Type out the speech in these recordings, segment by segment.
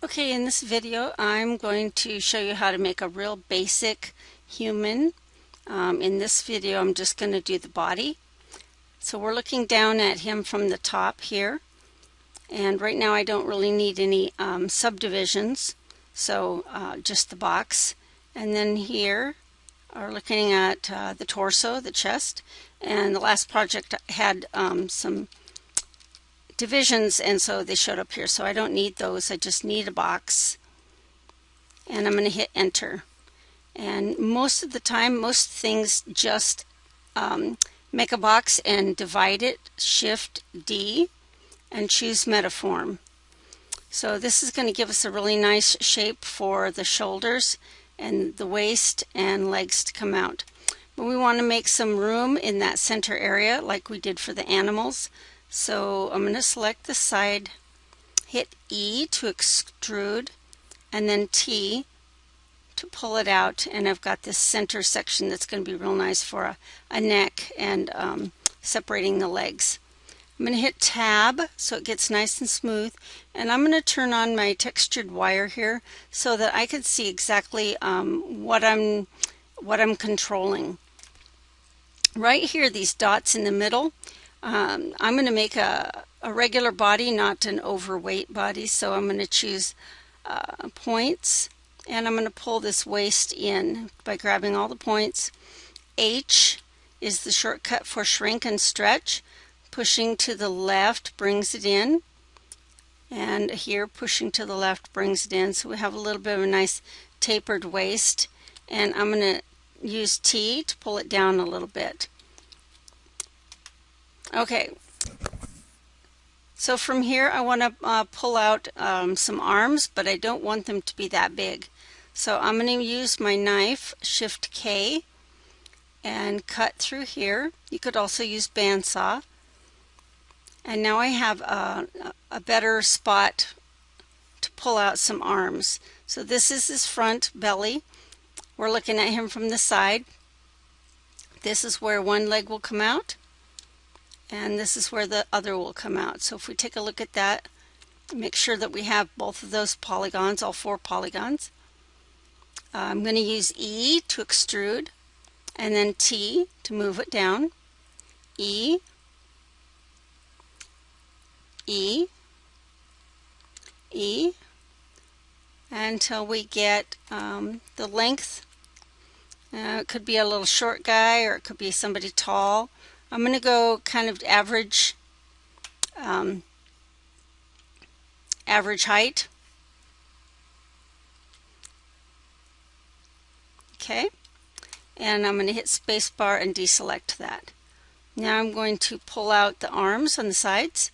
Okay, in this video I'm going to show you how to make a real basic human. In this video I'm just going to do the body. So we're looking down at him from the top here, and right now I don't really need any subdivisions, so just the box. And then here are looking at the torso, the chest, and the last project had some divisions, and so they showed up here, so I don't need those. I just need a box, and I'm going to hit enter. And most of the time, most things just make a box and divide it, shift D, and choose metaform. So this is going to give us a really nice shape for the shoulders and the waist and legs to come out. But we want to make some room in that center area like we did for the animals. So I'm going to select the side, hit E to extrude, and then T to pull it out, and I've got this center section that's going to be real nice for a neck and separating the legs. I'm going to hit Tab so it gets nice and smooth, and I'm going to turn on my textured wire here so that I can see exactly what I'm controlling. Right here, these dots in the middle, I'm going to make a regular body, not an overweight body, so I'm going to choose points, and I'm going to pull this waist in by grabbing all the points. H is the shortcut for shrink and stretch. Pushing to the left brings it in, and here pushing to the left brings it in, so we have a little bit of a nice tapered waist. And I'm going to use T to pull it down a little bit. Okay, so from here I want to pull out some arms, but I don't want them to be that big. So I'm going to use my knife, Shift K, and cut through here. You could also use bandsaw. And now I have a better spot to pull out some arms. So this is his front belly. We're looking at him from the side. This is where one leg will come out, and this is where the other will come out. So if we take a look at that, make sure that we have both of those polygons, all four polygons. I'm going to use E to extrude, and then T to move it down. E, E, E, until we get the length. It could be a little short guy, or it could be somebody tall. I'm going to go kind of average height. Okay, and I'm going to hit spacebar and deselect that. Now I'm going to pull out the arms on the sides,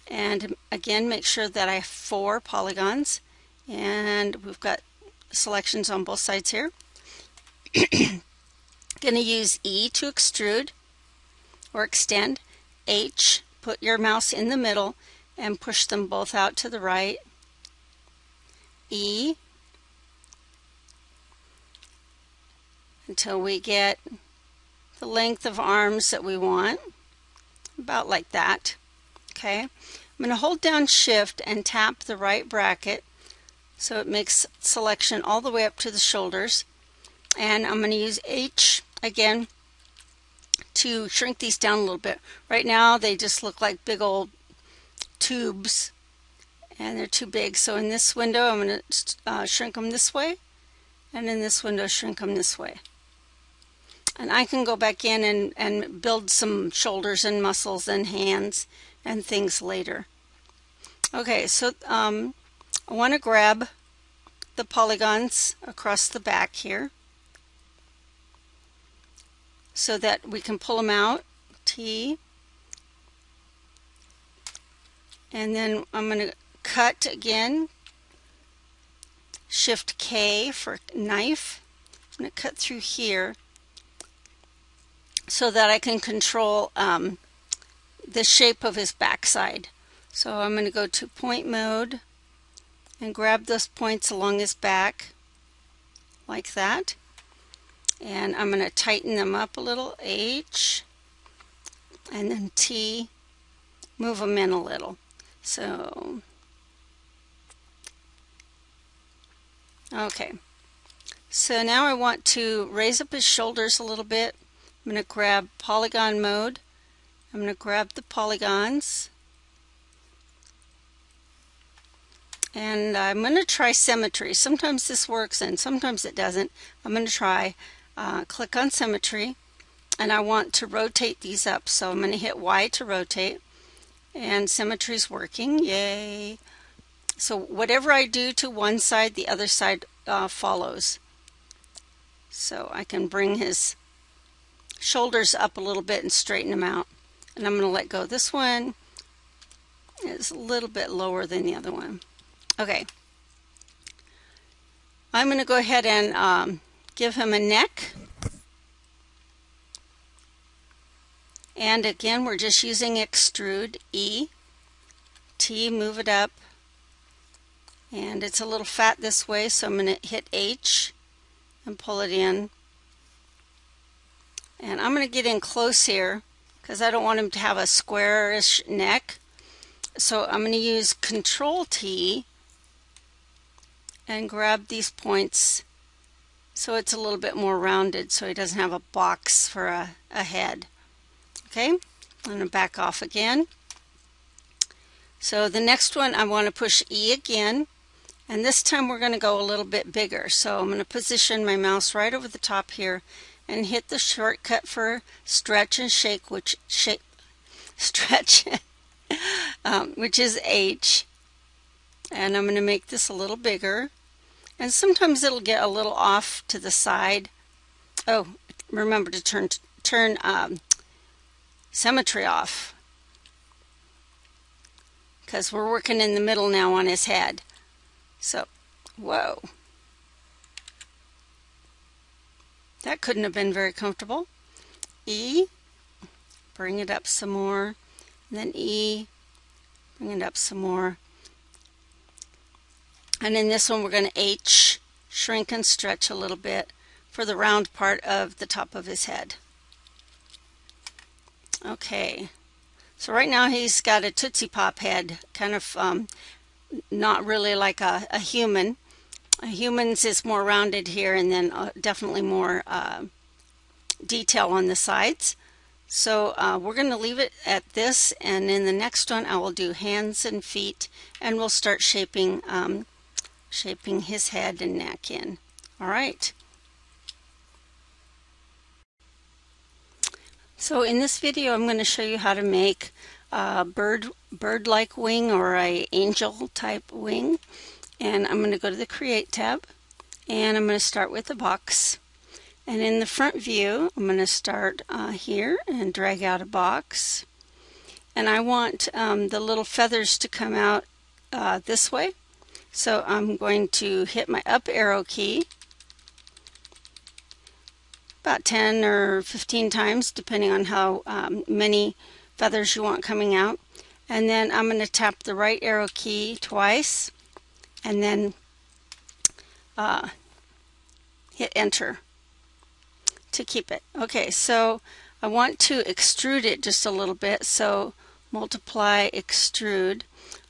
and again make sure that I have four polygons, and we've got selections on both sides here. Going to use E to extrude or extend. H, put your mouse in the middle and push them both out to the right. E, until we get the length of arms that we want, about like that. Okay, I'm going to hold down Shift and tap the right bracket so it makes selection all the way up to the shoulders. And I'm going to use H again to shrink these down a little bit. Right now they just look like big old tubes and they're too big. So in this window I'm going to shrink them this way, and in this window shrink them this way. And I can go back in and build some shoulders and muscles and hands and things later. Okay, so I want to grab the polygons across the back here so that we can pull them out. T, and then I'm going to cut again. Shift K for knife. I'm going to cut through here so that I can control the shape of his backside. So I'm going to go to point mode and grab those points along his back like that, and I'm going to tighten them up a little. H, and then T, move them in a little. So Okay, so now I want to raise up his shoulders a little bit. I'm going to grab polygon mode. I'm going to grab the polygons. And I'm going to try symmetry. Sometimes this works and sometimes it doesn't. I'm going to try, click on symmetry, and I want to rotate these up. So I'm going to hit Y to rotate, and symmetry is working. Yay! So whatever I do to one side, the other side follows. So I can bring his shoulders up a little bit and straighten them out. And I'm going to let go. This one is a little bit lower than the other one. Okay. I'm going to go ahead and give him a neck. And again, we're just using extrude, E, T, move it up. And it's a little fat this way, so I'm going to hit H and pull it in. And I'm going to get in close here because I don't want him to have a squarish neck. So I'm going to use Control T and grab these points so it's a little bit more rounded so he doesn't have a box for a head. Okay, I'm going to back off again. So the next one I want to push E again, and this time we're going to go a little bit bigger. So I'm going to position my mouse right over the top here and hit the shortcut for stretch and shake, which stretch which is H. And I'm going to make this a little bigger. And sometimes it'll get a little off to the side. Oh, remember to turn symmetry off, because we're working in the middle now on his head. So, whoa. That couldn't have been very comfortable. E, bring it up some more. And then E, bring it up some more. And in this one we're going to H, shrink and stretch a little bit for the round part of the top of his head. Okay, so right now he's got a Tootsie Pop head, kind of not really like a human. A human's is more rounded here, and then definitely more detail on the sides. So we're going to leave it at this, and in the next one I will do hands and feet, and we'll start shaping his head and neck in. All right. So in this video I'm going to show you how to make a bird-like wing or a angel type wing. And I'm going to go to the Create tab, and I'm going to start with the box. And in the front view I'm going to start here and drag out a box. And I want the little feathers to come out this way. So I'm going to hit my up arrow key about 10 or 15 times, depending on how many feathers you want coming out. And then I'm going to tap the right arrow key twice, and then hit enter to keep it. Okay, so I want to extrude it just a little bit, so multiply extrude.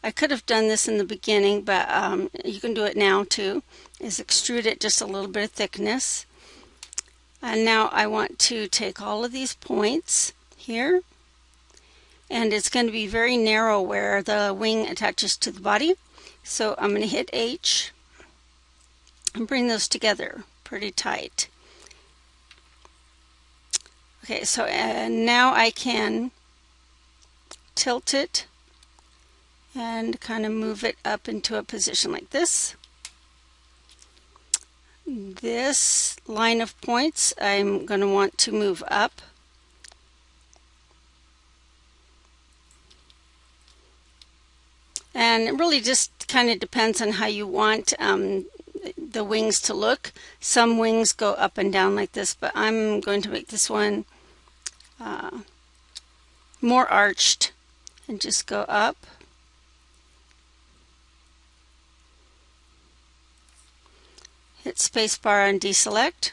I could have done this in the beginning, but you can do it now too, is extrude it just a little bit of thickness. And now I want to take all of these points here, and it's going to be very narrow where the wing attaches to the body. So I'm going to hit H and bring those together pretty tight. Okay, so now I can tilt it and kind of move it up into a position like this. This line of points I'm going to want to move up. And it really just kind of depends on how you want the wings to look. Some wings go up and down like this, but I'm going to make this one more arched and just go up. Hit spacebar and deselect.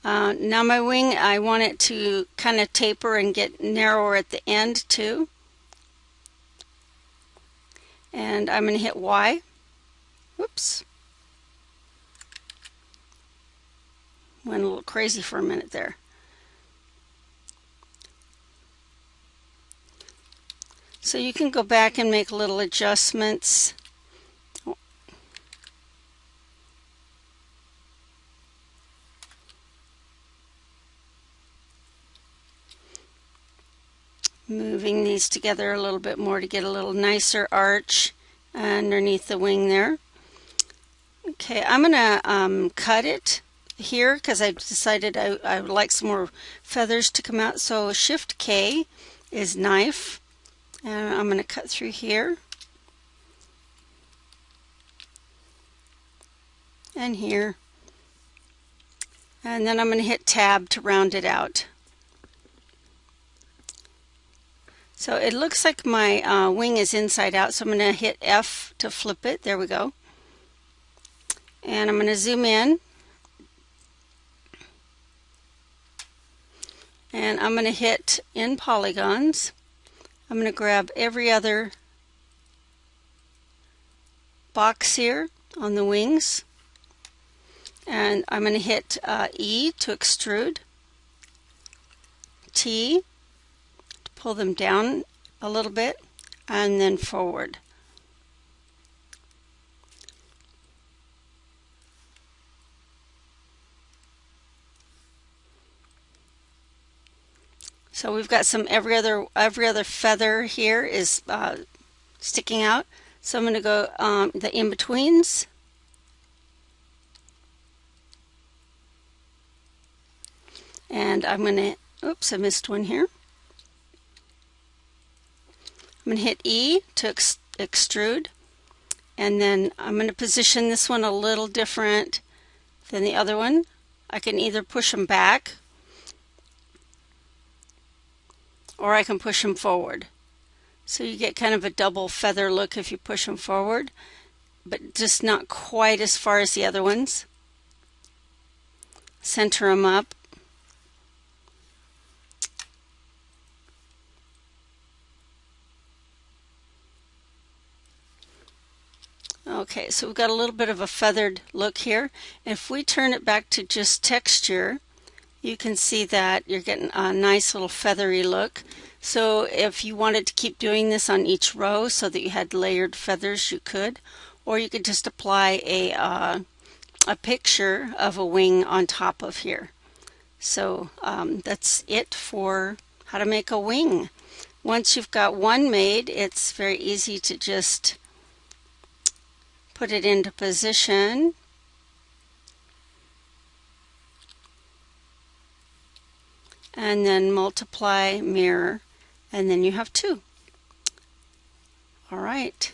Now my wing, I want it to kind of taper and get narrower at the end too. And I'm going to hit Y. Whoops. Oops. Went a little crazy for a minute there. So you can go back and make little adjustments. Moving these together a little bit more to get a little nicer arch underneath the wing there. Okay, I'm going to cut it here because I decided I would like some more feathers to come out. So Shift K is knife, and I'm going to cut through here and here, and then I'm going to hit Tab to round it out. So it looks like my wing is inside out, so I'm going to hit F to flip it. There we go. And I'm going to zoom in. And I'm going to hit in polygons. I'm going to grab every other box here on the wings. And I'm going to hit E to extrude, T to pull them down a little bit, and then forward. So we've got some every other feather here is sticking out. So I'm going to go the in-betweens. And I'm going to, oops, I missed one here. I'm going to hit E to extrude. And then I'm going to position this one a little different than the other one. I can either push them back, or I can push them forward. So you get kind of a double feather look if you push them forward, but just not quite as far as the other ones. Center them up. Okay, so we've got a little bit of a feathered look here. If we turn it back to just texture, you can see that you're getting a nice little feathery look. So if you wanted to keep doing this on each row so that you had layered feathers, you could. Or you could just apply a picture of a wing on top of here. So that's it for how to make a wing. Once you've got one made, it's very easy to just put it into position. And then multiply, mirror, and then you have two. All right.